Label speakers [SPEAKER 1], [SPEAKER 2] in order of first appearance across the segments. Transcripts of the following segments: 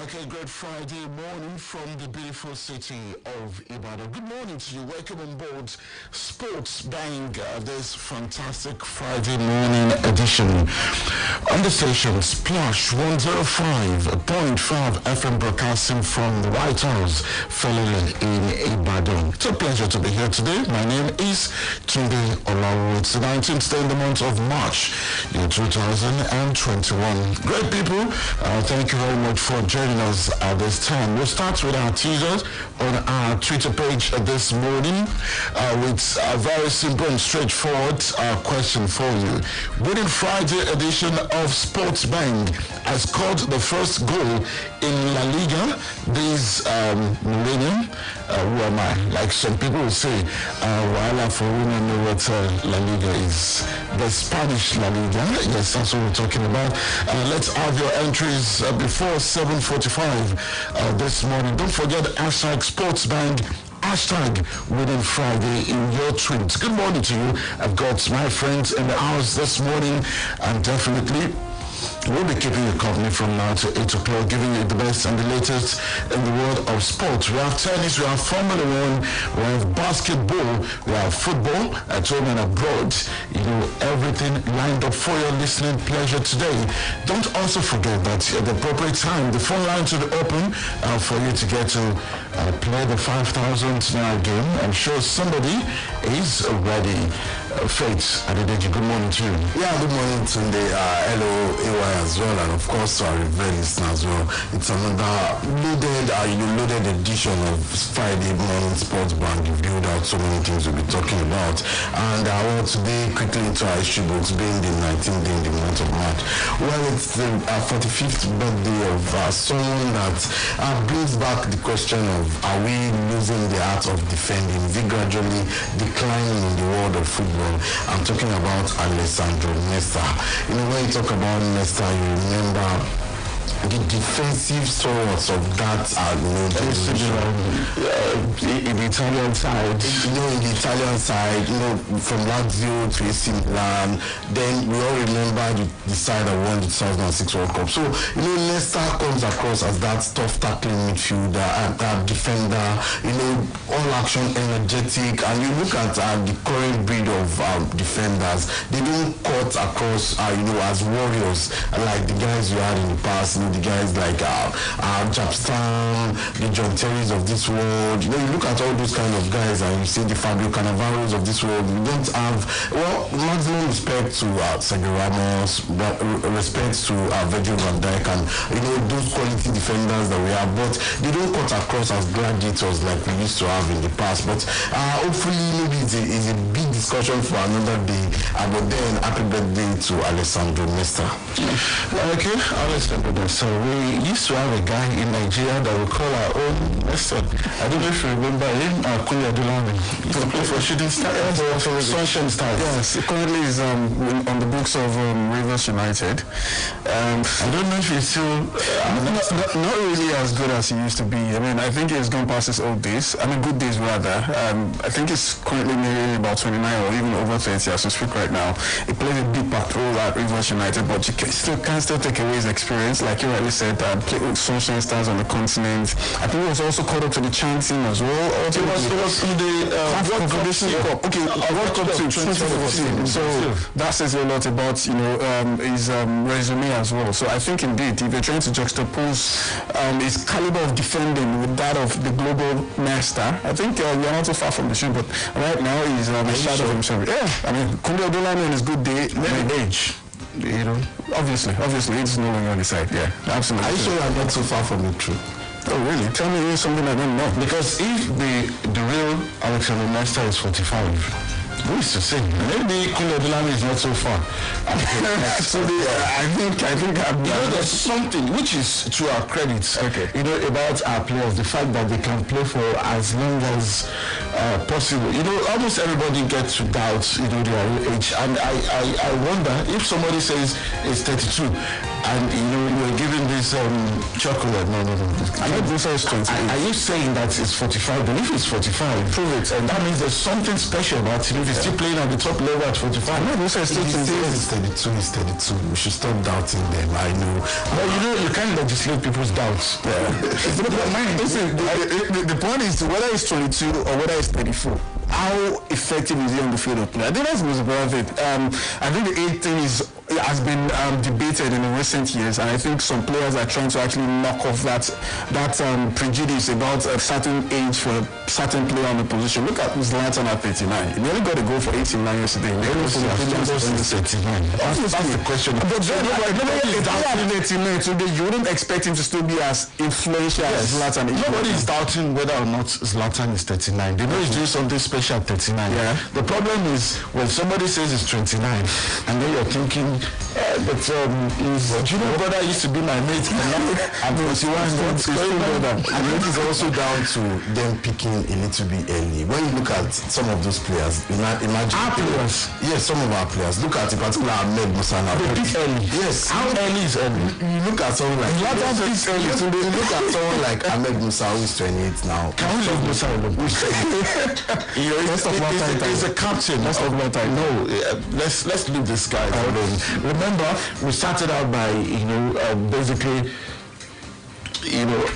[SPEAKER 1] Okay, great Friday morning from the beautiful city of Ibadan. Good morning to you. Welcome on board Sports Bang, this fantastic Friday morning edition. On the station, Splash 105.5 FM broadcasting from the White House, Felele in Ibadan. It's a pleasure to be here today. My name is Tunde Olawuwo. It's the 19th day in the month of March, year 2021. Great people, thank you very much for joining us at this time. We'll start with our teasers on our Twitter page this morning with a very simple and straightforward question for you. Winning Friday edition of Sports Bang has scored the first goal in La Liga this millennium. Who am I? Like some people will say, Wahala for women know what La Liga is. The Spanish La Liga. Yes, that's what we're talking about. Let's have your entries before 7:45 this morning. Don't forget hashtag SportsBang, hashtag Winning Friday in your tweets. Good morning to you. I've got my friends in the house this morning, and definitely we'll be keeping you company from now to 8 o'clock, giving you the best and the latest in the world of sports. We have tennis, we have Formula One, we have basketball, we have football at home and abroad. You know, everything lined up for your listening pleasure today. Don't also forget that at the appropriate time, the phone lines will be open for you to get to play the 5,000 naira game. I'm sure somebody is ready. Faith Adedeji, good morning to you.
[SPEAKER 2] Yeah, good morning Tunde. Hello AY as well, and of course to our reverend listener as well. It's another loaded edition of Friday morning Sports Band. You've built out so many things we'll be talking about, and I want today quickly into our history books, being the 19th day in the month of March. Well, it's the 45th birthday of someone that brings back the question of, are we losing the art of defending? Is it gradually declining in the world of football? I'm talking about Alessandro Nesta. You know, when you talk about Nesta, you remember the defensive stalwarts of that
[SPEAKER 1] in the Italian side.
[SPEAKER 2] In the Italian side, from Lazio to AC Milan. Then we all remember the side that won the 2006 World Cup. So, Nesta comes across as that tough tackling midfielder and defender, all action, energetic. And you look at the current breed of defenders, they don't cut across, as warriors like the guys you had in the past. The guys like Japstam, the John Terrys of this world. You look at all those kind of guys and you see the Fabio Cannavaros of this world. We don't have, maximum respect to Sergio Ramos, respect to Virgil van Dijk, and those quality defenders that we have, but they don't cut across as gladiators like we used to have in the past. But hopefully maybe it's a big discussion for another day. But then happy birthday to Alessandro Nesta.
[SPEAKER 1] Okay, Alessandro Nesta. So we used to have a guy in Nigeria that we call our own Nesta. I don't know if you remember him, Tunde Olawuwo. He used to play for Shooting Stars, Sunshine Stars.
[SPEAKER 3] Yes, he currently is on the books of Rivers United.
[SPEAKER 1] I don't know if he's still...
[SPEAKER 3] not really as good as he used to be. I mean, I think he's gone past his old days. I mean, good days rather. I think he's currently nearly about 29 or even over 30 as we speak right now. He played a big part role at Rivers United, but you can still take away his experience. Like you rightly said, played with Sunshine Stars on the continent. I think he was also called up to the chanting as well.
[SPEAKER 1] It was in the World Cup.
[SPEAKER 3] Okay, World Cup 2014. So that says a lot about his resume as well. So I think indeed, if you're trying to juxtapose his caliber of defending with that of the global master, I think we are not too far from the shoe. But right now he's a shadow of himself. Yeah, I mean, Tunde Olawuwo on his good day, maybe age. Obviously, it's no longer on the side. Yeah, absolutely.
[SPEAKER 2] Are you sure I'm not too far from the truth?
[SPEAKER 3] Oh, really? Tell me something I don't know.
[SPEAKER 1] Because if the real Alexander Nesta is 45, who is to say? Maybe Tunde Olawuwo is not so far.
[SPEAKER 3] Actually, I think
[SPEAKER 1] there's something which is to our credit.
[SPEAKER 3] Okay.
[SPEAKER 1] About our players, the fact that they can play for as long as possible. Almost everybody gets to doubt, their age. And I wonder if somebody says it's 32. and you're giving this chocolate. No.
[SPEAKER 3] Ahmed Musa is 28.
[SPEAKER 1] Are you saying that it's 45? Then if it's 45, prove it. And that means there's something special about him if he's still playing at the top level at 45.
[SPEAKER 3] Ahmed Musa is still 28.
[SPEAKER 2] He's 32. We should stop doubting them. I know.
[SPEAKER 1] But you can't legislate people's doubts.
[SPEAKER 3] The point is whether it's 22 or whether it's 34. How effective is he on the field of play? I think that's the most important thing. I think the age thing has been debated in the recent years, and I think some players are trying to actually knock off that prejudice about a certain age for a certain player on the position. Look at Zlatan at 39. He nearly got a goal for 89 yesterday.
[SPEAKER 1] That's the question.
[SPEAKER 3] But then, you wouldn't expect him to still be as influential as Zlatan.
[SPEAKER 1] Nobody is doubting whether or not Zlatan is 39. They know he's doing something special at 39.
[SPEAKER 3] Yeah.
[SPEAKER 1] The problem is when somebody says it's 29, and then you're thinking, brother used to be my mate, and now I'm 41.
[SPEAKER 2] And it is also down to them picking a little bit early. When you look at some of those players, imagine
[SPEAKER 1] our players.
[SPEAKER 2] Yes, some of our players. Look at in particular Ahmed Musa.
[SPEAKER 1] They pick early.
[SPEAKER 2] Yes.
[SPEAKER 1] How early is early?
[SPEAKER 2] You look at someone like
[SPEAKER 3] you
[SPEAKER 2] look at someone like Ahmed Musa, who is 28 now.
[SPEAKER 1] Can we leave Musa alone? He's a captain.
[SPEAKER 3] No,
[SPEAKER 1] let's leave this guy alone. Remember, we started out by basically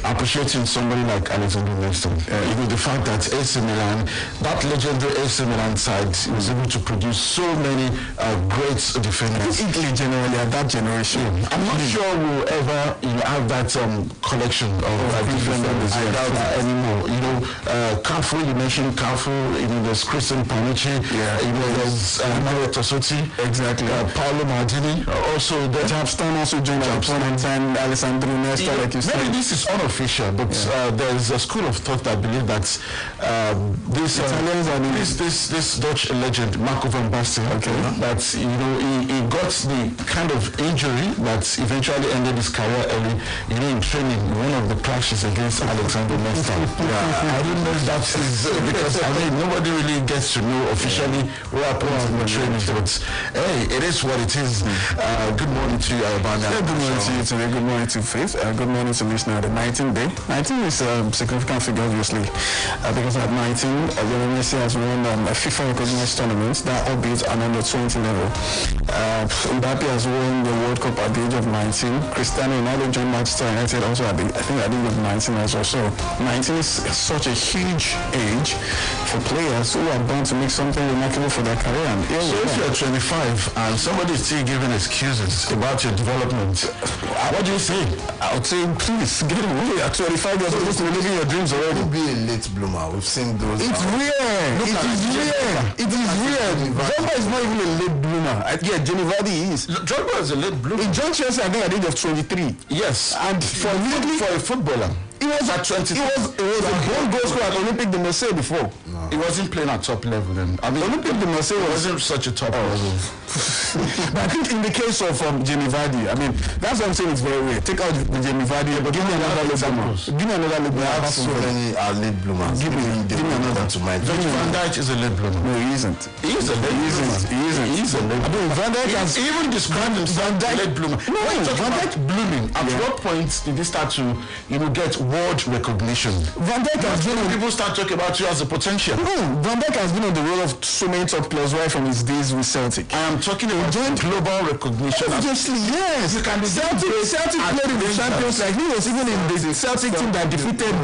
[SPEAKER 1] appreciating somebody like Alexander Nestor. The fact that AC Milan, that legendary AC Milan side, was able to produce so many great defenders.
[SPEAKER 3] Italy generally at that generation.
[SPEAKER 1] I'm not sure we'll ever have that collection of defenders anymore. Cafu, you mentioned Cafu, there's Christian Panucci, there's Mario Tassotti,
[SPEAKER 3] exactly.
[SPEAKER 1] Paolo Maldini, also the
[SPEAKER 3] Japstan also joined at the point in time, Alessandro Nesta, like you said.
[SPEAKER 1] This is unofficial, but there's a school of thought that believe that this Dutch legend Marco van Basten, that he got the kind of injury that eventually ended his career early, in training, one of the clashes against Alexander Nesta. I don't know if that is because nobody really gets to know officially what happened in the training, but hey, it is what it is. Good morning to you, Arabana.
[SPEAKER 3] Good morning to you today. Good morning to Faith. Good morning to listeners. The 19th day. 19 is a significant figure, obviously, because at 19, Lionel Messi has won a FIFA recognized tournament, that albeit an under 20 level. Mbappe has won the World Cup at the age of 19. Cristiano Ronaldo joined Manchester United also at the age of 19 as well. So 19 is such a huge age for players who are born to make something remarkable for their career. And
[SPEAKER 1] so if you're 25 and somebody is still giving excuses about your development, what do you say?
[SPEAKER 3] I would say, please get away. At 25 you're supposed to be living your dreams already.
[SPEAKER 2] Don't be a late bloomer. We've seen those.
[SPEAKER 3] It's rare. It is rare. Drogba is not even a late bloomer. Jenny Vardy is.
[SPEAKER 1] Drogba is a late bloomer.
[SPEAKER 3] He joined Chelsea at the age of 23.
[SPEAKER 1] Yes.
[SPEAKER 3] And for
[SPEAKER 1] a footballer.
[SPEAKER 3] It was at 23. It was a goal scorer at Olympic de Marseille before.
[SPEAKER 1] No. He wasn't playing at top level then.
[SPEAKER 3] Olympic de Marseille
[SPEAKER 1] wasn't such a top level.
[SPEAKER 3] But I think in the case of Jamie Vardy, that's what I'm saying, it's very rare. Take out the Jamie Vardy, but give me another late bloomer. Give me another late bloomer.
[SPEAKER 2] We have so many late bloomers.
[SPEAKER 3] Give me another
[SPEAKER 2] to mind.
[SPEAKER 1] Van Dijk is a late bloomer.
[SPEAKER 3] No, he isn't.
[SPEAKER 1] He is a late bloomer.
[SPEAKER 3] He is a late bloomer. Van Dijk has
[SPEAKER 1] even described himself as a late bloomer.
[SPEAKER 3] No,
[SPEAKER 1] Van Dijk blooming. At what point did he start to, get world recognition?
[SPEAKER 3] Van Dijk has been
[SPEAKER 1] people start talking about you as a potential.
[SPEAKER 3] No, Van Dijk has been on the role of so many top players right from his days with Celtic.
[SPEAKER 1] I am talking about global recognition.
[SPEAKER 3] Obviously, yes. Celtic played in the Champions League. He was even in the Celtic team that defeated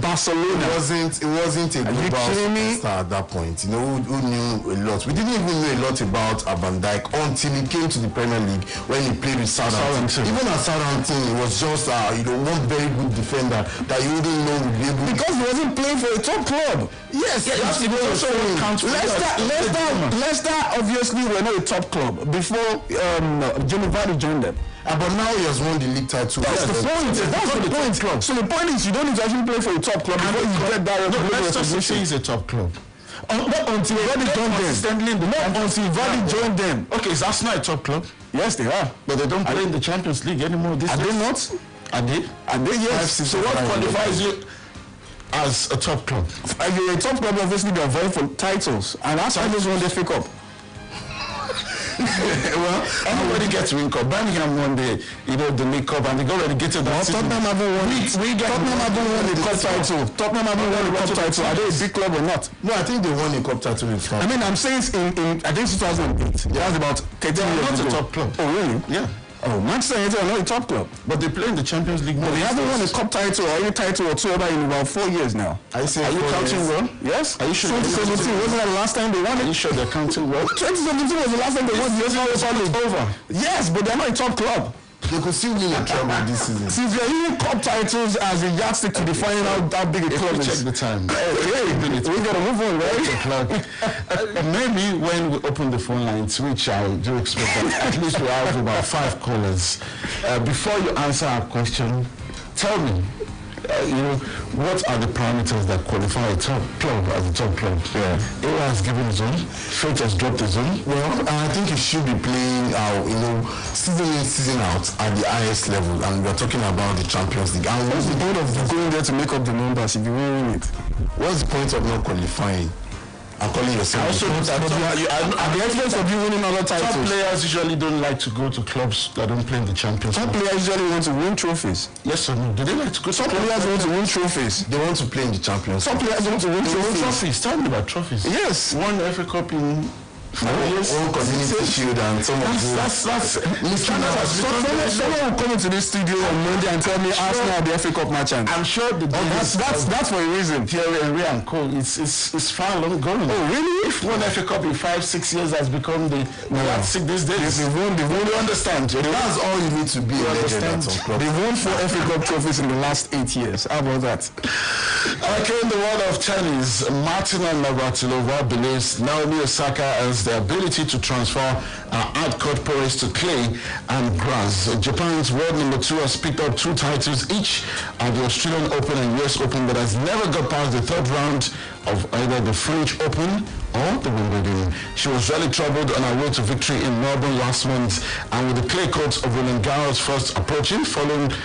[SPEAKER 3] Barcelona.
[SPEAKER 2] It wasn't a global star at that point. Who knew a lot. We didn't even know a lot about Van Dijk until he came to the Premier League when he played with Southampton. Even at Southampton, he was just one very good defender that you wouldn't know would be able.
[SPEAKER 3] Because he wasn't playing for a top club. Yes, Leicester obviously were not a top club before Jamie Vardy joined them.
[SPEAKER 2] But now he has won the league title.
[SPEAKER 3] That's the point. So the point is you don't need to actually play for a top club before you get that recognition.
[SPEAKER 1] Leicester City is a top club.
[SPEAKER 3] Not until Vardy joined them.
[SPEAKER 1] Okay, is Arsenal a top club?
[SPEAKER 3] Yes, they are.
[SPEAKER 1] But they don't play in the Champions League anymore.
[SPEAKER 3] Are they not?
[SPEAKER 1] Are they?
[SPEAKER 3] Yes.
[SPEAKER 1] So what qualifies you as a top club?
[SPEAKER 3] If you're a top club, obviously they are vying for titles. And Arsenal just won the FA Cup.
[SPEAKER 1] Well, everybody gets Win Cup. Birmingham won the League Cup, and they got relegated.
[SPEAKER 3] Tottenham haven't won it. Tottenham haven't won the cup title. Tottenham haven't won the cup title. Are they a big club or not?
[SPEAKER 2] No, I think they won a cup title in France.
[SPEAKER 3] I mean, I'm saying in I think 2008. That was about 13 years ago.
[SPEAKER 1] Not a top club.
[SPEAKER 3] Oh, really?
[SPEAKER 1] Yeah.
[SPEAKER 3] Oh, Manchester United are not a top club.
[SPEAKER 1] But they play in the Champions League.
[SPEAKER 3] But they haven't won a cup title or any title whatsoever in about 4 years now.
[SPEAKER 1] Are you counting well?
[SPEAKER 3] Yes.
[SPEAKER 1] Are you sure?
[SPEAKER 3] 2017 wasn't that the last time they won it?
[SPEAKER 1] Are you sure they're counting well?
[SPEAKER 3] 2017 was the last time they won the Europa League.
[SPEAKER 1] Over.
[SPEAKER 3] Yes, but they're not a top club.
[SPEAKER 2] They could still win a treble this season.
[SPEAKER 3] Since they're using cup titles as a yardstick to define how big a club is.
[SPEAKER 1] Check the time.
[SPEAKER 3] We gotta move on, right?
[SPEAKER 1] Maybe when we open the phone lines, which I do expect that at least we have about 5 callers. Before you answer our question, tell me, what are the parameters that qualify a top club as a top club?
[SPEAKER 2] Yeah.
[SPEAKER 1] Ewa has given his own. Fate has dropped his own.
[SPEAKER 2] Well, I think he should be playing, season in, season out at the highest level, and we're talking about the Champions League. And
[SPEAKER 3] what's the point of going there to make up the numbers if you won't win it?
[SPEAKER 2] What's the point of not qualifying? I'm calling yourself.
[SPEAKER 1] Also,
[SPEAKER 3] at the expense of you winning other titles.
[SPEAKER 1] Top players usually don't like to go to clubs that don't play in the Champions League.
[SPEAKER 3] Top players usually want to win trophies.
[SPEAKER 1] Yes or no? Do they like to go?
[SPEAKER 3] Top players want to win trophies.
[SPEAKER 2] They want to play in the Champions League.
[SPEAKER 3] Top players want to win trophies.
[SPEAKER 1] Tell me about trophies.
[SPEAKER 3] Yes.
[SPEAKER 1] Won the FA Cup in
[SPEAKER 2] All Community Shield and some of
[SPEAKER 1] that's
[SPEAKER 3] someone will come into this studio on Monday and tell me Arsenal are the FA Cup merchant.
[SPEAKER 1] I'm sure
[SPEAKER 3] that's for a reason.
[SPEAKER 1] Thierry Henry and Co. It's far long gone.
[SPEAKER 3] Oh really?
[SPEAKER 1] If one FA Cup in 5-6 years has become the sick these days,
[SPEAKER 3] they won't understand.
[SPEAKER 2] That's all you need to be a legend at some club.
[SPEAKER 3] They won 4 FA Cup trophies in the last 8 years. How about that?
[SPEAKER 1] Okay, in the world of tennis, Martina Navratilova believes Naomi Osaka has the ability to transfer hard-court porous to clay and grass. Japan's world number 2 has picked up 2 titles each at the Australian Open and US Open, but has never got past the 3rd round of either the French Open or the Wimbledon. She was really troubled on her way to victory in Melbourne last month, and with the clay courts of Roland Garros first approaching, followed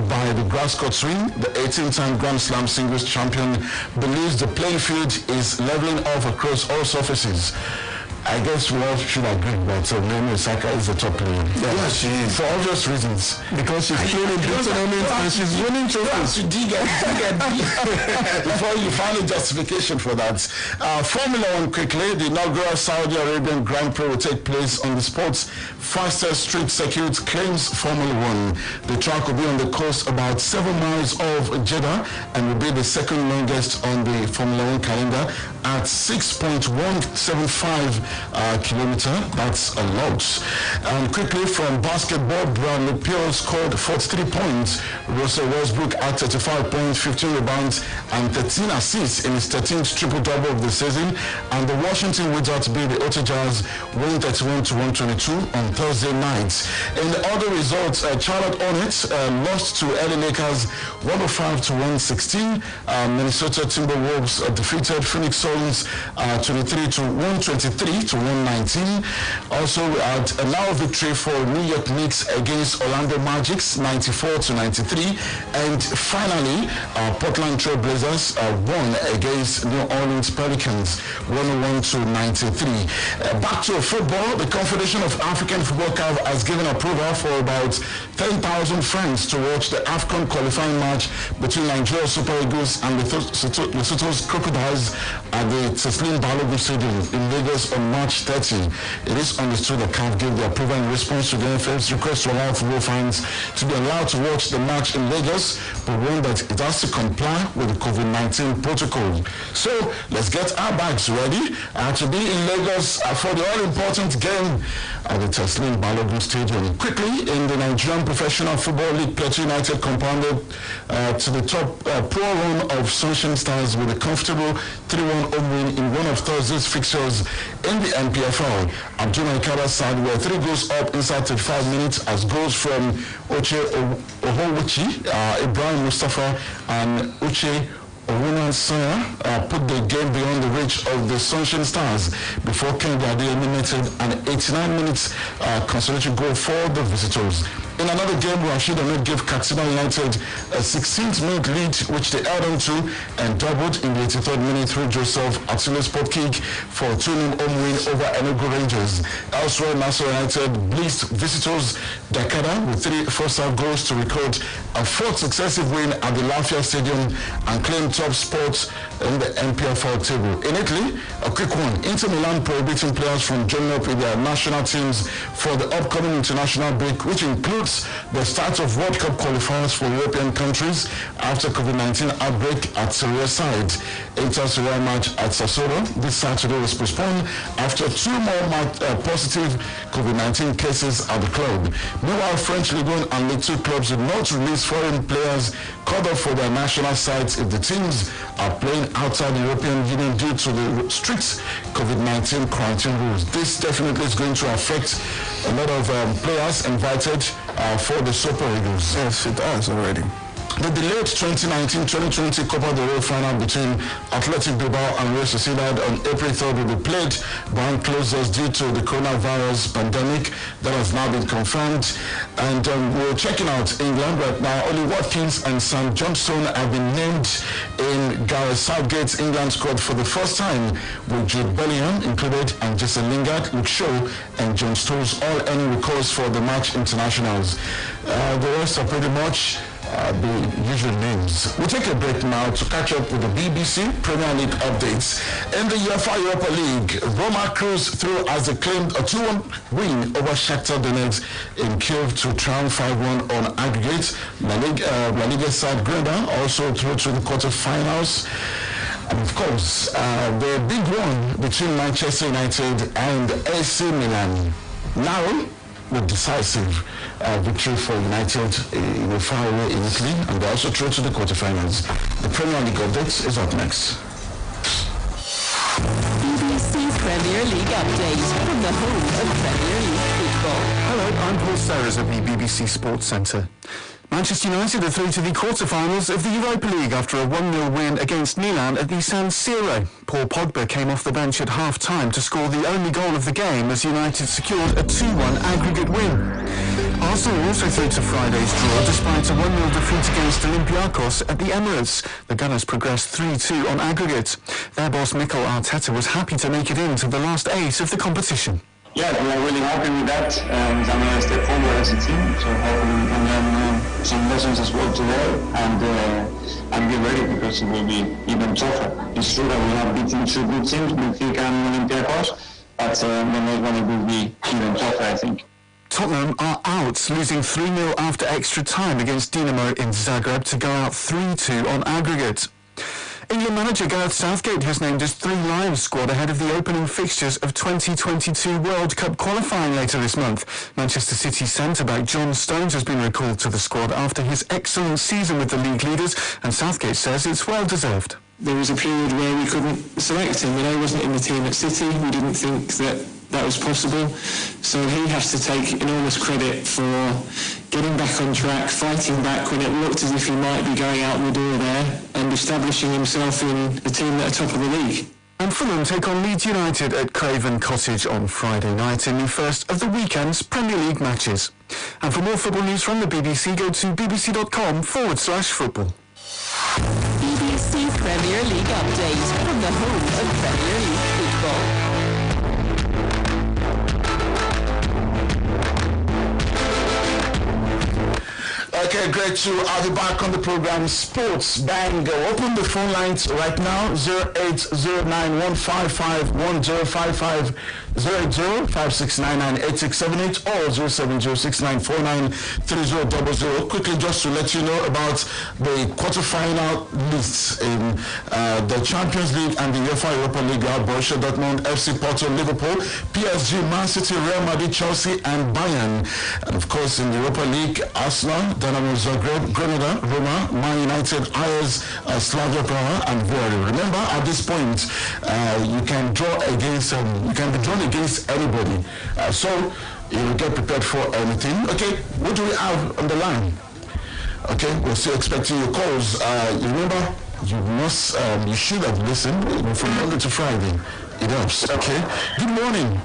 [SPEAKER 1] by the grass court swing, the 18-time Grand Slam singles champion believes the playing field is leveling off across all surfaces. I guess we all should agree that Naomi Osaka is the top player.
[SPEAKER 2] Yeah, she is.
[SPEAKER 1] For obvious reasons.
[SPEAKER 3] Because she's playing in big tournaments and she's winning trophies.
[SPEAKER 1] To dig before you find a justification for that. Formula 1 quickly. The inaugural Saudi Arabian Grand Prix will take place on the sport's fastest street circuit, claims Formula 1. The track will be on the coast about 7 miles off Jeddah and will be the second longest on the Formula 1 calendar at 6.175 kilometer. That's a lot. And quickly from basketball, Bradley Beal scored 43 points. Russell Westbrook had 35 points, 15 rebounds, and 13 assists in his 13th triple-double of the season. And the Washington Wizards beat the Utah Jazz, winning 31-122 on Thursday night. In the other results, Charlotte Hornets lost to LA Lakers 105-116. Minnesota Timberwolves defeated Phoenix Suns 23-123-119. Also, we had a now victory for New York Knicks against Orlando Magic 94-93. And finally, Portland Trail Blazers won against New Orleans Pelicans 101-93. Back to football, the Confederation of African Football CAF has given approval for about 10,000 fans to watch the AFCON qualifying match between Nigeria Super Eagles and Lesotho's Crocodiles at the Teslim Balogun Stadium in Lagos on March 30. It is understood that CAF gave the approval in response to the NFF's request to allow football fans to be allowed to watch the match in Lagos, but warned that it has to comply with the COVID-19 protocol. So let's get our bags ready to be in Lagos for the all-important game at the Teslim Balogun Stadium. Quickly, in the Nigerian Professional Football League, Plateau United compounded to the top pro run of Sunshine Stars with a comfortable 3-1 home win in one of Thursday's fixtures in the NPFL. Abdul Maikaba's side were 3 goals up inside 35 minutes as goals from Uche Ohowichi, Ibrahim Mustafa, and Uche Owunan Soya put the game beyond the reach of the Sunshine Stars before Kennedy Ade eliminated an 89 minutes consolation goal for the visitors. In another game, Rashid Ahmed gave Katsina United a 16th-minute lead, which they held on to and doubled in the 83rd minute through Joseph Atile's spot kick for a 2-0 home win over Enugu Rangers. Elsewhere, Nassau United blitzed visitors Dakada with 3 first-half goals to record a 4th successive win at the Lafia Stadium and claim top spot in the MPFL table. In Italy, a quick one. Inter Milan prohibiting players from joining up with their national teams for the upcoming international break, which includes the start of World Cup qualifiers for European countries after COVID-19 outbreak at Serie side. Inter Serie match at Sassuolo this Saturday was postponed after 2 more positive COVID-19 cases at the club. Meanwhile, French Ligue 1 and Ligue 2 clubs will not release foreign players called up for their national sides if the teams are playing outside the European Union due to the strict COVID-19 quarantine rules. This definitely is going to affect a lot of players invited for the Super Eagles.
[SPEAKER 3] Yes, it does already.
[SPEAKER 1] The delayed 2019-2020 Copa del Rey final between Athletic Bilbao and Real Sociedad on April 3rd will be played behind closed doors due to the coronavirus pandemic that has now been confirmed. And we're checking out England right now. Ollie Watkins and Sam Johnstone have been named in Gareth Southgate's England squad for the first time, with Jude Bellingham included and Jason Lingard, Luke Shaw and John Stones all earning recourse for the match internationals. The rest are pretty much the usual names. We'll take a break now to catch up with the BBC Premier League updates. In the UEFA Europa League, Roma cruised through as they claimed a 2-1 win over Shakhtar Donetsk in Kiev to triumph 5-1 on aggregate. La Liga side Grenada also through to the quarterfinals. And of course, the big one between Manchester United and AC Milan. Now, with decisive victory for United far away in Italy, and they're also through to the quarterfinals. The Premier League updates is up next.
[SPEAKER 4] BBC Premier League update from the home of Premier League football.
[SPEAKER 3] Hello, I'm Paul Serres at the BBC Sports Centre. Manchester United are through to the quarter-finals of the Europa League after a 1-0 win against Milan at the San Siro. Paul Pogba came off the bench at half-time to score the only goal of the game as United secured a 2-1 aggregate win. Arsenal also through to Friday's draw despite a 1-0 defeat against Olympiacos at the Emirates. The Gunners progressed 3-2 on aggregate. Their boss Mikel Arteta was happy to make it into the last 8 of the competition.
[SPEAKER 5] Yeah, we are really happy with that. It's another step forward as a team, so hopefully we can learn some lessons as well today and get ready because it will be even tougher. It's true that we have beaten 2 good teams, Benfica and Olympiacos, but the next one will be even tougher, I think.
[SPEAKER 3] Tottenham are out, losing 3-0 after extra time against Dinamo in Zagreb to go out 3-2 on aggregate. England manager Gareth Southgate has named his 3 Lions squad ahead of the opening fixtures of 2022 World Cup qualifying later this month. Manchester City centre-back John Stones has been recalled to the squad after his excellent season with the league leaders, and Southgate says it's well deserved.
[SPEAKER 6] There was a period where we couldn't select him. He wasn't in the team at City. We didn't think that was possible. So he has to take enormous credit for getting back on track, fighting back when it looked as if he might be going out the door there, and establishing himself in the team that are top of the league.
[SPEAKER 3] And Fulham take on Leeds United at Craven Cottage on Friday night in the first of the weekend's Premier League matches. And for more football news from the BBC, go to bbc.com/football.
[SPEAKER 4] BBC Premier League update from the home of Premier League football.
[SPEAKER 1] Okay, great to have you back on the program. Sports Bang. Open the phone lines right now. 0809-155-1055, 080-5699-8678 or 070-6949-3000. Quickly, just to let you know about the quarterfinal lists in the Champions League and the UEFA Europa League. Borussia Dortmund, FC Porto, Liverpool, PSG, Man City, Real Madrid, Chelsea and Bayern. And of course in the Europa League, Arsenal, Dynamo Zagreb, Grenada, Roma, Man United, Ajax, Slavia Praha and Villarreal. Remember, at this point, you can draw against, you can be drawn against anybody. So you will get prepared for anything. Okay, what do we have on the line? Okay, we're still expecting your calls. You remember, you must, you should have listened from Monday to Friday. It helps. Okay. Good morning.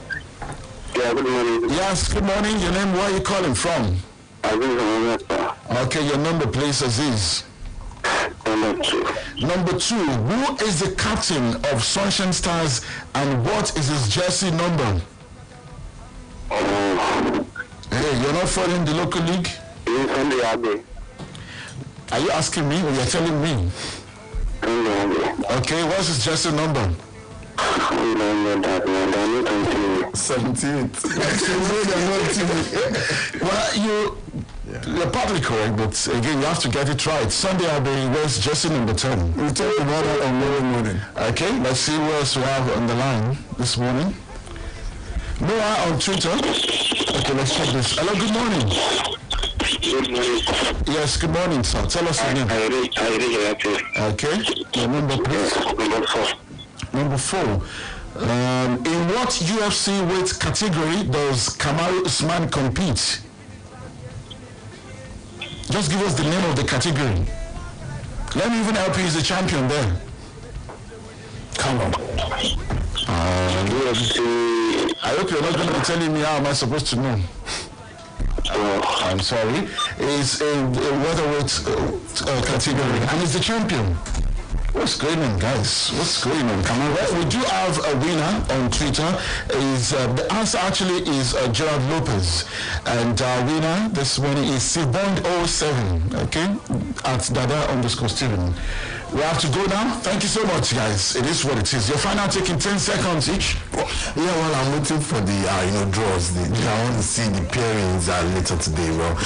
[SPEAKER 5] Yeah, good morning.
[SPEAKER 1] Yes, good morning. Your name, where are you calling from? Okay, your number, please, Aziz.
[SPEAKER 7] Number 2.
[SPEAKER 1] Number 2, who is the captain of Sunshine Stars and what is his jersey number? Hey, you're not following the local league? Are you asking me or you're telling me? Okay, what's his jersey number?
[SPEAKER 2] 78.
[SPEAKER 1] Well, you're partly correct, but again, you have to get it right. Sunday Abbey wears jersey number 10.
[SPEAKER 3] We'll talk about that on Monday morning.
[SPEAKER 1] Okay, let's see who else we have on the line this morning. Noah on Twitter. Okay, let's check this. Hello, good morning.
[SPEAKER 7] Good morning.
[SPEAKER 1] Yes, good morning, sir. Tell us your name. Okay, your number, please.
[SPEAKER 7] Number 4.
[SPEAKER 1] Number 4. In what UFC weight category does Kamaru Usman compete? Just give us the name of the category. Let me even help you. He's a champion there. Come on.
[SPEAKER 7] UFC.
[SPEAKER 1] I hope you're not going to be telling me how am I supposed to know. I'm sorry. It's a welterweight category and he's the champion. What's going on, guys? What's going on? Come on. Well, we do have a winner on Twitter. The answer actually is Gerard Lopez. And our winner this morning is Sibond07, okay? At Dada_Steven. We have to go now. Thank you so much, guys. It is what it is. Your final take in 10 seconds each.
[SPEAKER 2] Yeah, well, I'm waiting for the draws. I want to see the pairings later today. Well,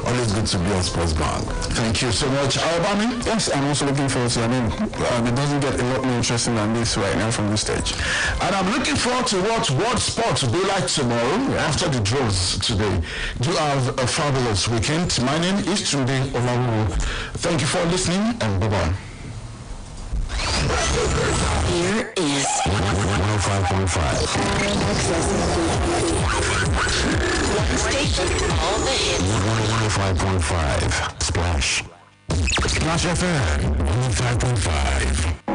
[SPEAKER 2] always good to be on Sports Bank.
[SPEAKER 1] Thank you so much. Alabama?
[SPEAKER 3] Yes, I'm also looking forward to it. It doesn't get a lot more interesting than this right now from this stage.
[SPEAKER 1] And I'm looking forward to what World Sports will be like tomorrow after the draws today. Do have a fabulous weekend. My name is Tunde Olawuwo. Thank you for listening and bye-bye.
[SPEAKER 4] Here is
[SPEAKER 1] 105.5.
[SPEAKER 4] one station, all the hits.
[SPEAKER 1] 105.5. Splash. Splash FM 105.5.